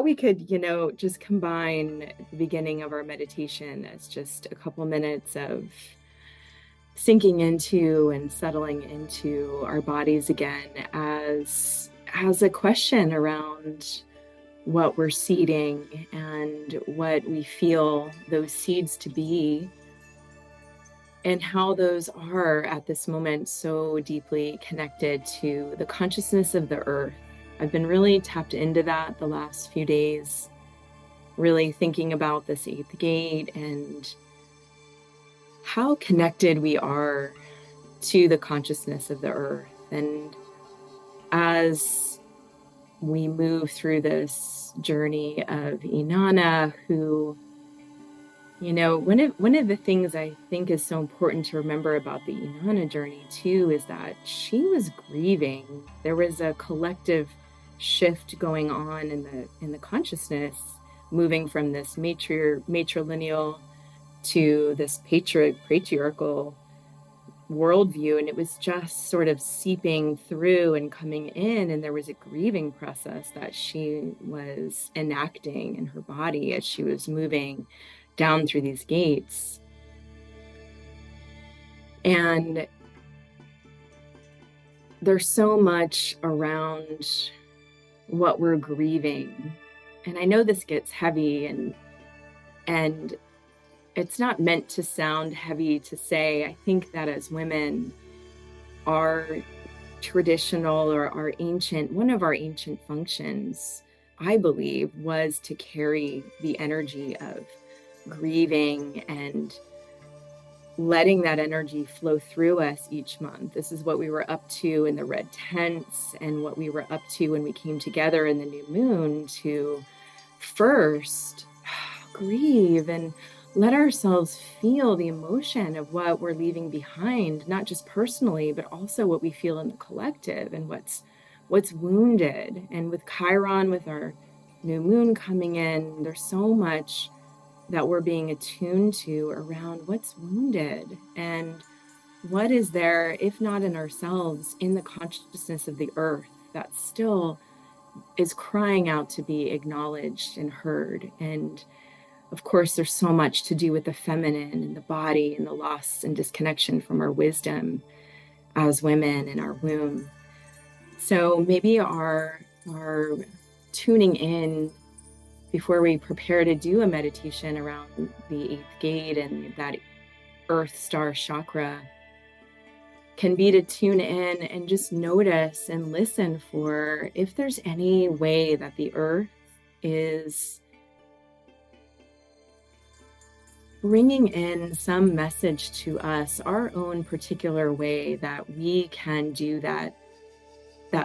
thought we could, just combine the beginning of our meditation as just a couple minutes of sinking into and settling into our bodies again as a question around what we're seeding and what we feel those seeds to be, and how those are at this moment so deeply connected to the consciousness of the earth. I've been really tapped into that the last few days, really thinking about this eighth gate and how connected we are to the consciousness of the earth. And as we move through this journey of Inanna, who, one of the things I think is so important to remember about the Inanna journey too is that she was grieving. There was a collective shift going on in the consciousness, moving from this matrilineal to this patriarchal worldview, and it was just sort of seeping through and coming in, and there was a grieving process that she was enacting in her body as she was moving down through these gates. And there's so much around what we're grieving, and I know this gets heavy, and it's not meant to sound heavy to say. I think that as women, our traditional or one of our ancient functions, I believe, was to carry the energy of grieving and letting that energy flow through us each month. This is what we were up to in the red tents and what we were up to when we came together in the new moon to first grieve and let ourselves feel the emotion of what we're leaving behind, not just personally, but also what we feel in the collective and what's wounded. And with Chiron, with our new moon coming in, there's so much that we're being attuned to around what's wounded and what is there, if not in ourselves, in the consciousness of the earth that still is crying out to be acknowledged and heard. And of course, there's so much to do with the feminine and the body and the loss and disconnection from our wisdom as women in our womb. So maybe our tuning in before we prepare to do a meditation around the eighth gate and that earth star chakra can be to tune in and just notice and listen for if there's any way that the earth is bringing in some message to us, our own particular way that we can do that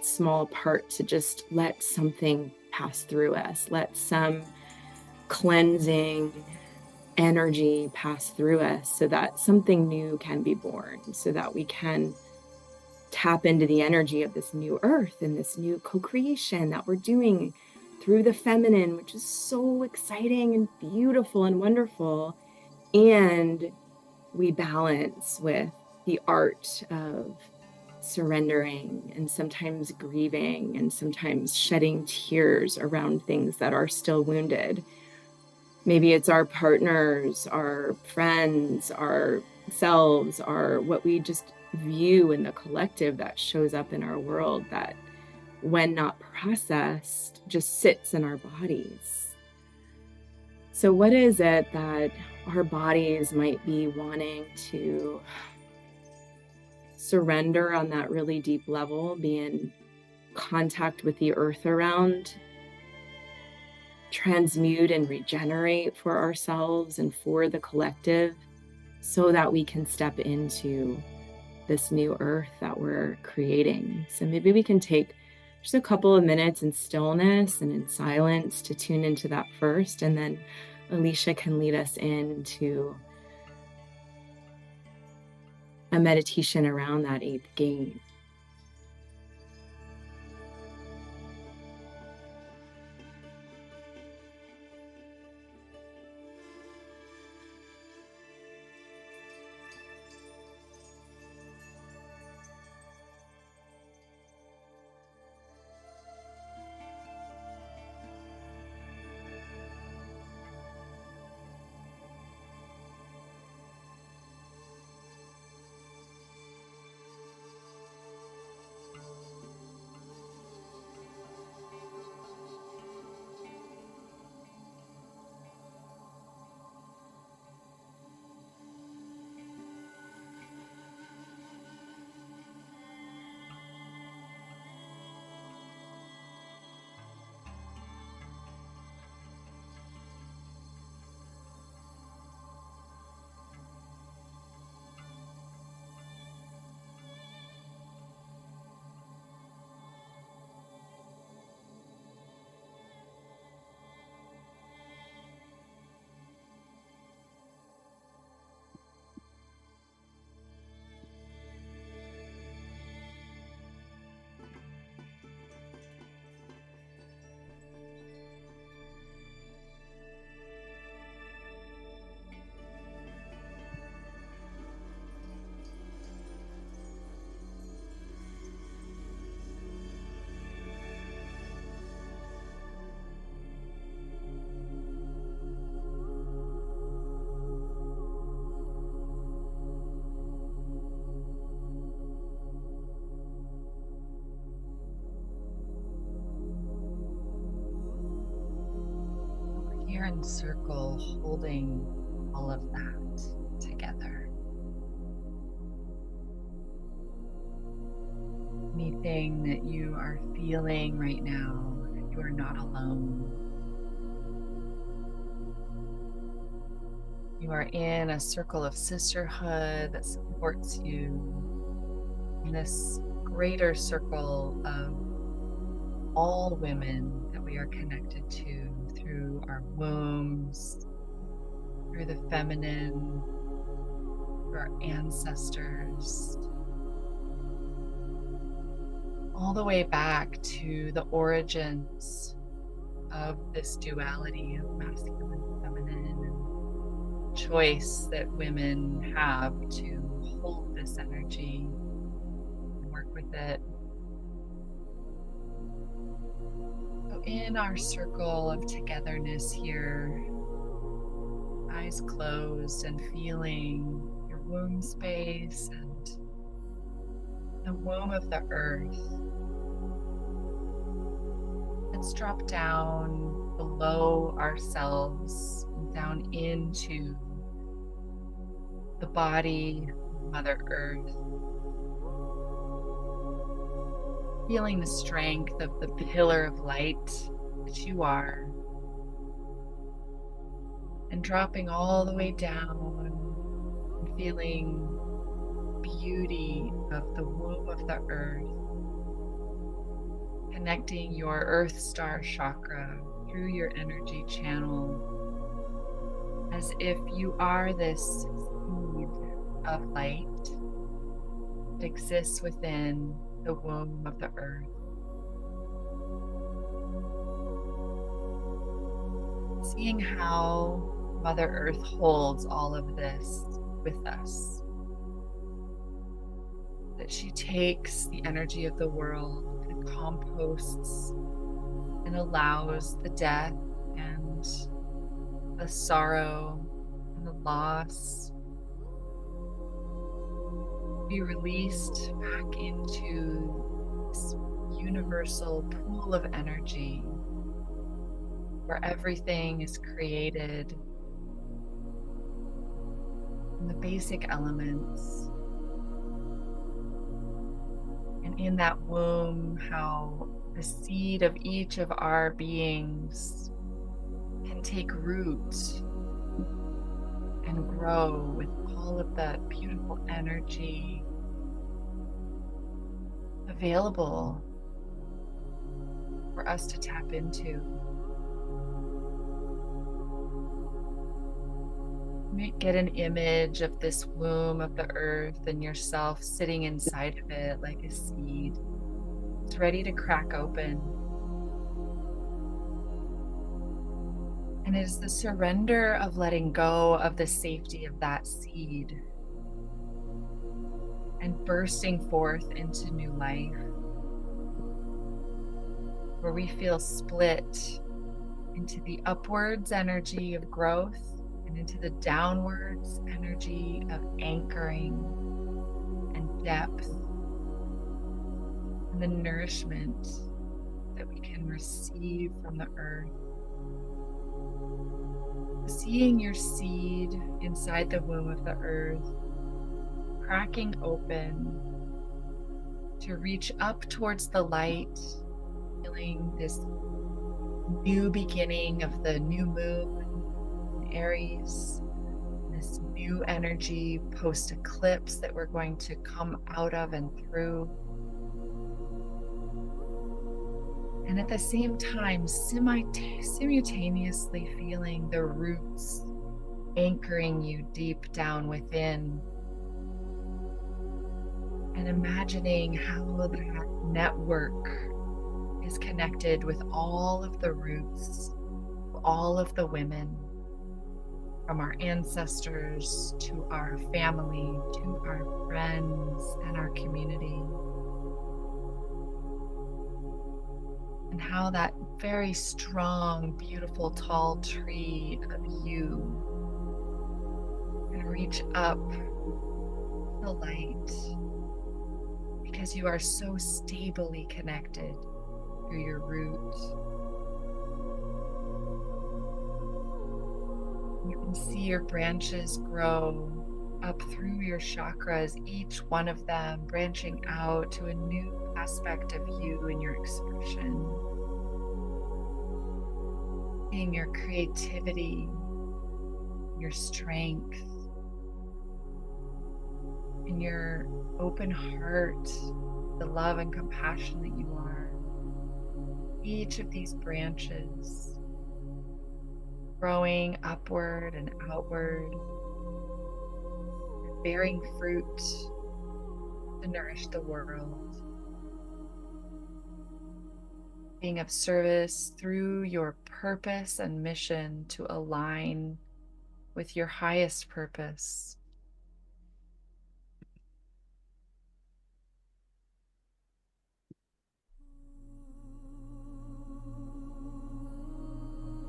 small part to just let something pass through us, let some cleansing energy pass through us so that something new can be born, so that we can tap into the energy of this new earth and this new co-creation that we're doing through the feminine, which is so exciting and beautiful and wonderful. And we balance with the art of surrendering and sometimes grieving and sometimes shedding tears around things that are still wounded. Maybe it's our partners, our friends, ourselves, our what we just view in the collective that shows up in our world that, when not processed, just sits in our bodies. So what is it that our bodies might be wanting to surrender on that really deep level, be in contact with the earth around, transmute and regenerate for ourselves and for the collective so that we can step into this new earth that we're creating? So maybe we can take just a couple of minutes in stillness and in silence to tune into that first, and then Alicia can lead us into a meditation around that eighth gate. circle holding all of that together. Anything that you are feeling right now, you are not alone. You are in a circle of sisterhood that supports you, in this greater circle of all women that we are connected to through our wombs, through the feminine, through our ancestors, all the way back to the origins of this duality of masculine and feminine, and choice that women have to hold this energy and work with it. So in our circle of togetherness here, eyes closed and feeling your womb space and the womb of the earth. Let's drop down below ourselves, down into the body of Mother Earth. Feeling the strength of the pillar of light that you are. And dropping all the way down and feeling beauty of the womb of the earth, connecting your earth star chakra through your energy channel as if you are this seed of light that exists within the womb of the earth. Seeing how Mother Earth holds all of this with us. That she takes the energy of the world and composts and allows the death and the sorrow and the loss to be released back into this universal pool of energy where everything is created from the basic elements. And in that womb, how the seed of each of our beings can take root and grow with all of that beautiful energy available for us to tap into. You might get an image of this womb of the earth and yourself sitting inside of it like a seed. It's ready to crack open. And it is the surrender of letting go of the safety of that seed and bursting forth into new life, where we feel split into the upwards energy of growth and into the downwards energy of anchoring and depth and the nourishment that we can receive from the earth. Seeing your seed inside the womb of the earth, cracking open to reach up towards the light, feeling this new beginning of the new moon in Aries, this new energy post-eclipse that we're going to come out of and through. And at the same time, simultaneously feeling the roots anchoring you deep down within. And imagining how that network is connected with all of the roots, all of the women, from our ancestors to our family, to our friends and our community. And how that very strong, beautiful, tall tree of you can reach up the light because you are so stably connected through your roots. You can see your branches grow up through your chakras, each one of them branching out to a new aspect of you and your expression. Seeing your creativity, your strength, and your open heart, the love and compassion that you are. Each of these branches growing upward and outward, bearing fruit to nourish the world, being of service through your purpose and mission to align with your highest purpose.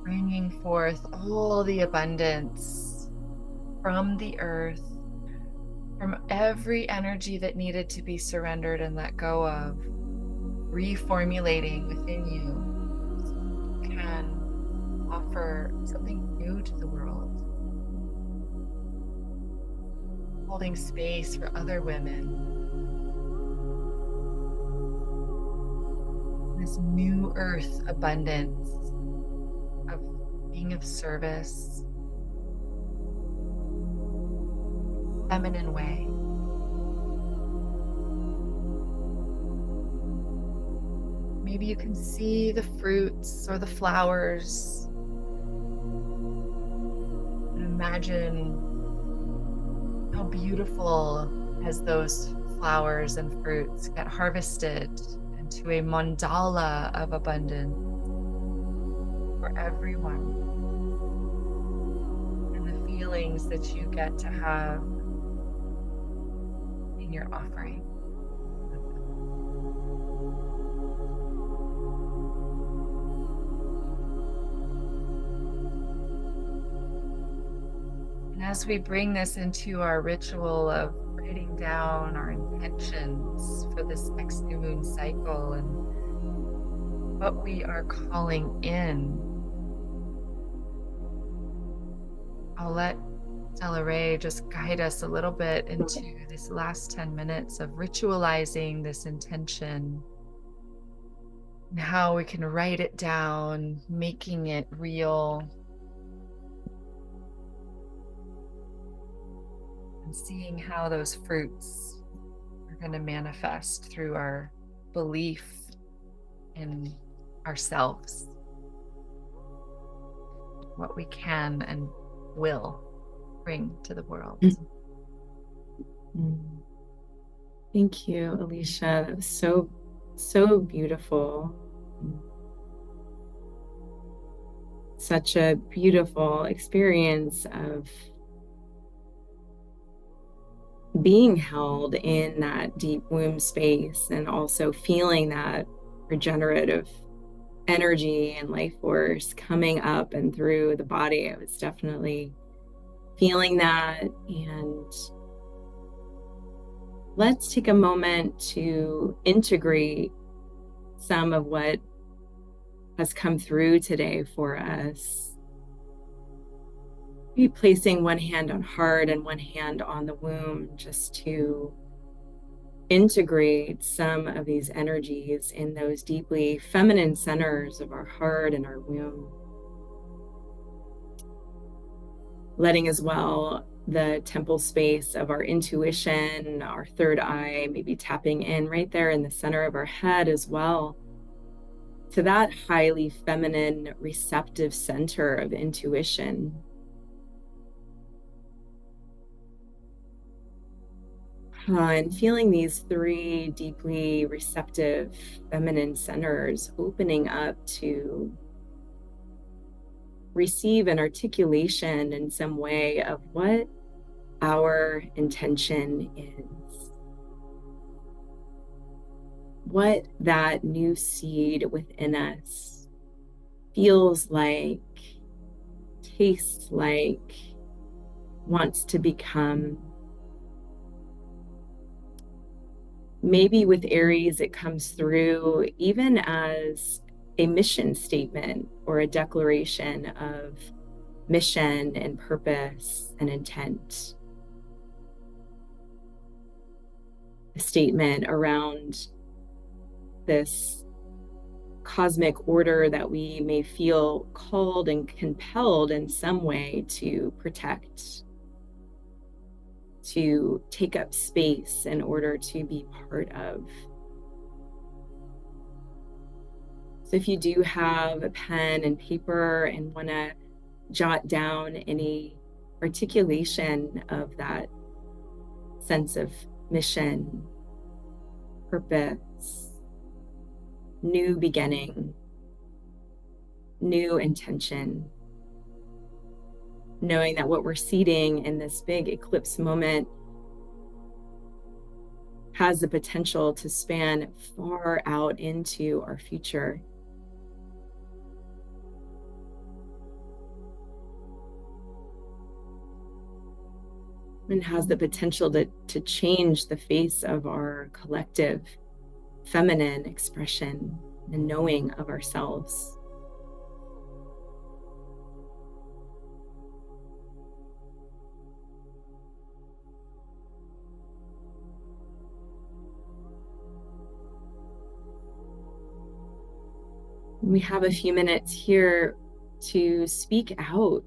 Bringing forth all the abundance from the earth, from every energy that needed to be surrendered and let go of, reformulating within you so you can offer something new to the world, holding space for other women. This new earth abundance of being of service, feminine way. Maybe you can see the fruits or the flowers and imagine how beautiful as those flowers and fruits get harvested into a mandala of abundance for everyone, and the feelings that you get to have in your offering. And as we bring this into our ritual of writing down our intentions for this next new moon cycle and what we are calling in, I'll let Stella Rae just guide us a little bit into this last 10 minutes of ritualizing this intention and how we can write it down, making it real, and seeing how those fruits are going to manifest through our belief in ourselves, what we can and will bring to the world. Thank you, Alicia. That was so beautiful. Such a beautiful experience of being held in that deep womb space and also feeling that regenerative energy and life force coming up and through the body. I was definitely feeling that. And let's take a moment to integrate some of what has come through today for us. Be placing one hand on heart and one hand on the womb, just to integrate some of these energies in those deeply feminine centers of our heart and our womb. Letting as well the temple space of our intuition, our third eye, maybe tapping in right there in the center of our head as well, to that highly feminine, receptive center of intuition. And feeling these three deeply receptive feminine centers opening up to receive an articulation in some way of what our intention is. What that new seed within us feels like, tastes like, wants to become. Maybe with Aries, it comes through even as a mission statement or a declaration of mission and purpose and intent. A statement around this cosmic order that we may feel called and compelled in some way to protect, to take up space in order to be part of. So if you do have a pen and paper and want to jot down any articulation of that sense of mission, purpose, new beginning, new intention, knowing that what we're seeding in this big eclipse moment has the potential to span far out into our future. And has the potential to change the face of our collective feminine expression and knowing of ourselves. We have a few minutes here to speak out.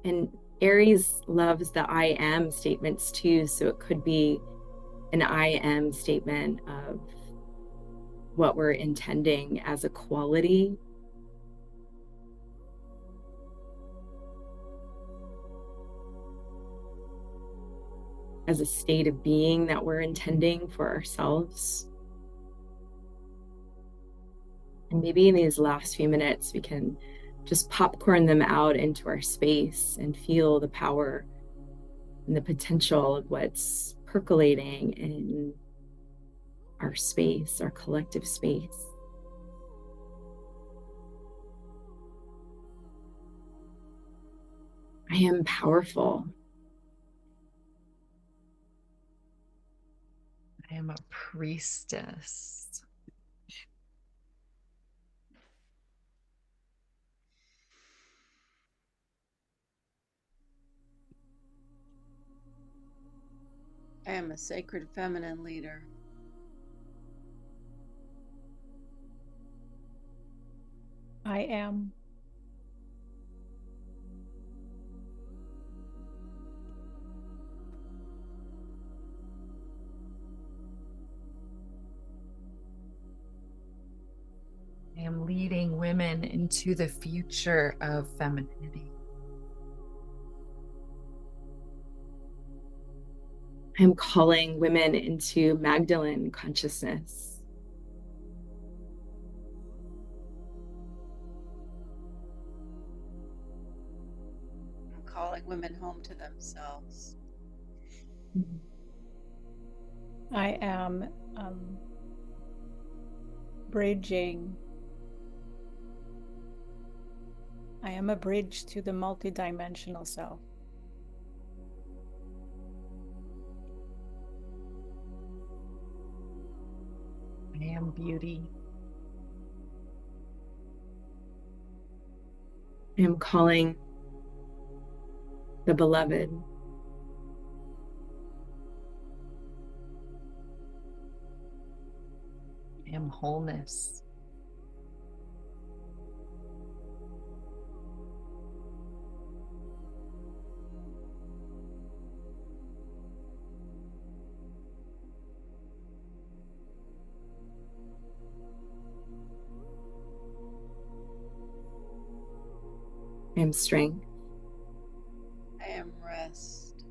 And Aries loves the I am statements too. So it could be an I am statement of what we're intending as a quality. As a state of being that we're intending for ourselves. And maybe in these last few minutes, we can just popcorn them out into our space and feel the power and the potential of what's percolating in our space, our collective space. I am powerful. I am a priestess. I am a sacred feminine leader. I am. I am leading women into the future of femininity. I am calling women into Magdalene consciousness. I'm calling women home to themselves. I am bridging. I am a bridge to the multidimensional self. I am beauty. I am calling the beloved. I am wholeness. I am strength. I am rest.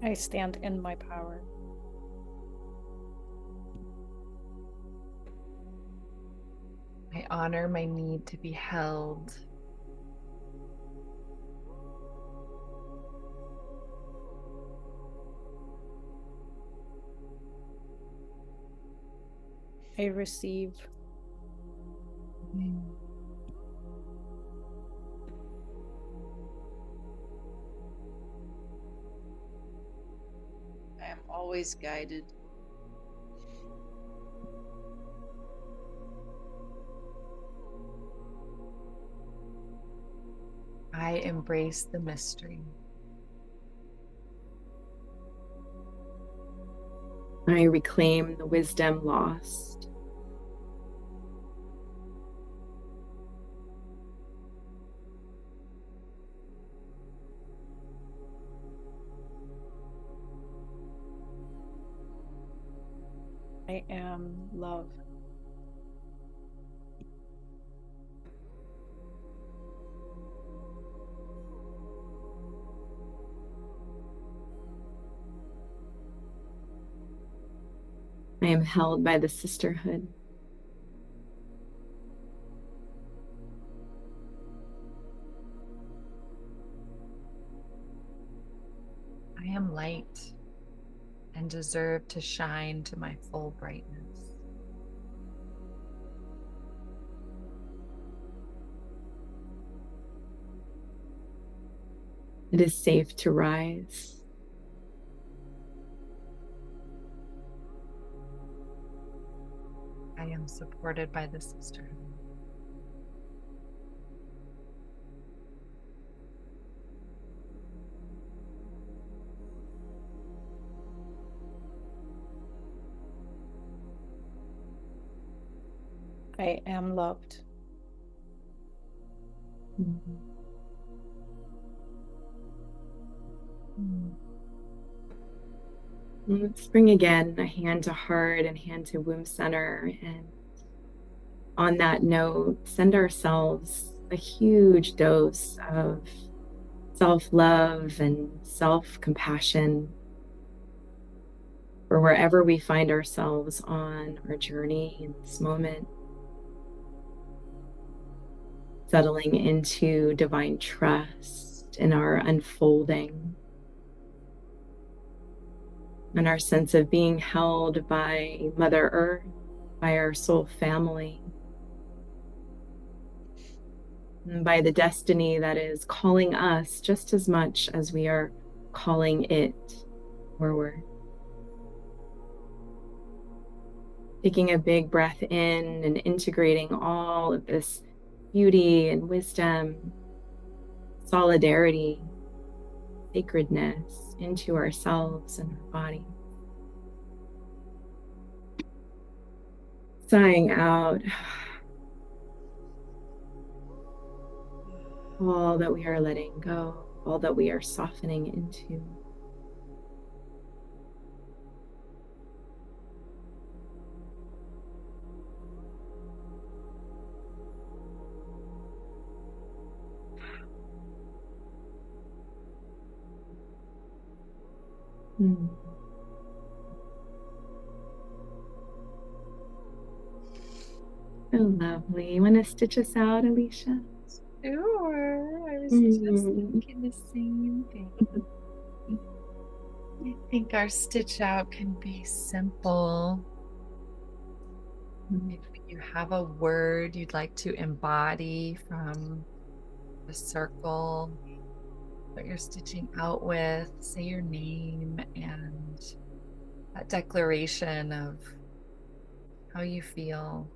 I stand in my power. I honor my need to be held. I receive. I am always guided. I embrace the mystery. I reclaim the wisdom lost. I am love. I am held by the Sisterhood. I am light and deserve to shine to my full brightness. It is safe to rise. I am supported by the Sisterhood. I am loved. Let's bring again a hand to heart and hand to womb center. And on that note, send ourselves a huge dose of self-love and self-compassion for wherever we find ourselves on our journey in this moment. Settling into divine trust in our unfolding and our sense of being held by Mother Earth, by our soul family, and by the destiny that is calling us just as much as we are calling it forward. Taking a big breath in and integrating all of this beauty and wisdom, solidarity, sacredness into ourselves and our body. Sighing out all that we are letting go, all that we are softening into. So lovely. You want to stitch us out, Alicia? Sure. I was just thinking the same thing. I think our stitch out can be simple. If you have a word you'd like to embody from the circle that you're stitching out with, say your name and that declaration of how you feel.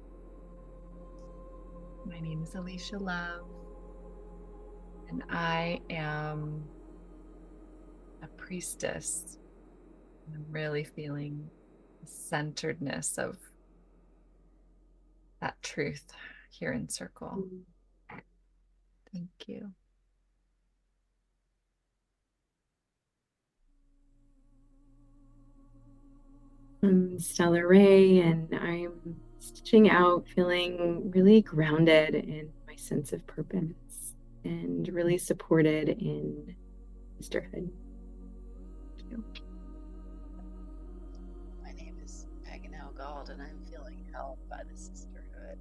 My name is Alicia Love, and I am a priestess. I'm really feeling the centeredness of that truth here in circle. Thank you. I'm Stella Rae, and I'm stitching out feeling really grounded in my sense of purpose and really supported in sisterhood. My name is Paganel Gald, and I'm feeling held by the Sisterhood.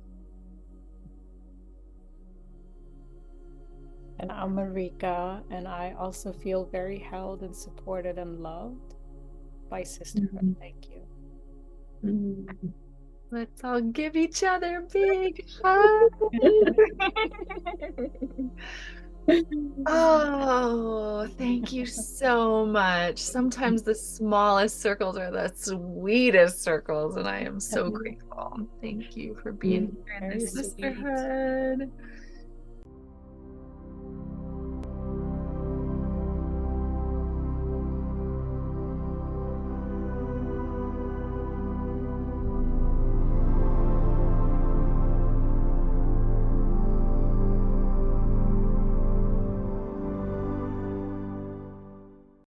And I'm Marika, and I also feel very held and supported and loved by Sisterhood. Thank you. Let's all give each other a big hug. Oh, thank you so much. Sometimes the smallest circles are the sweetest circles, and I am so grateful. Thank you for being here in the Very sweet. sisterhood.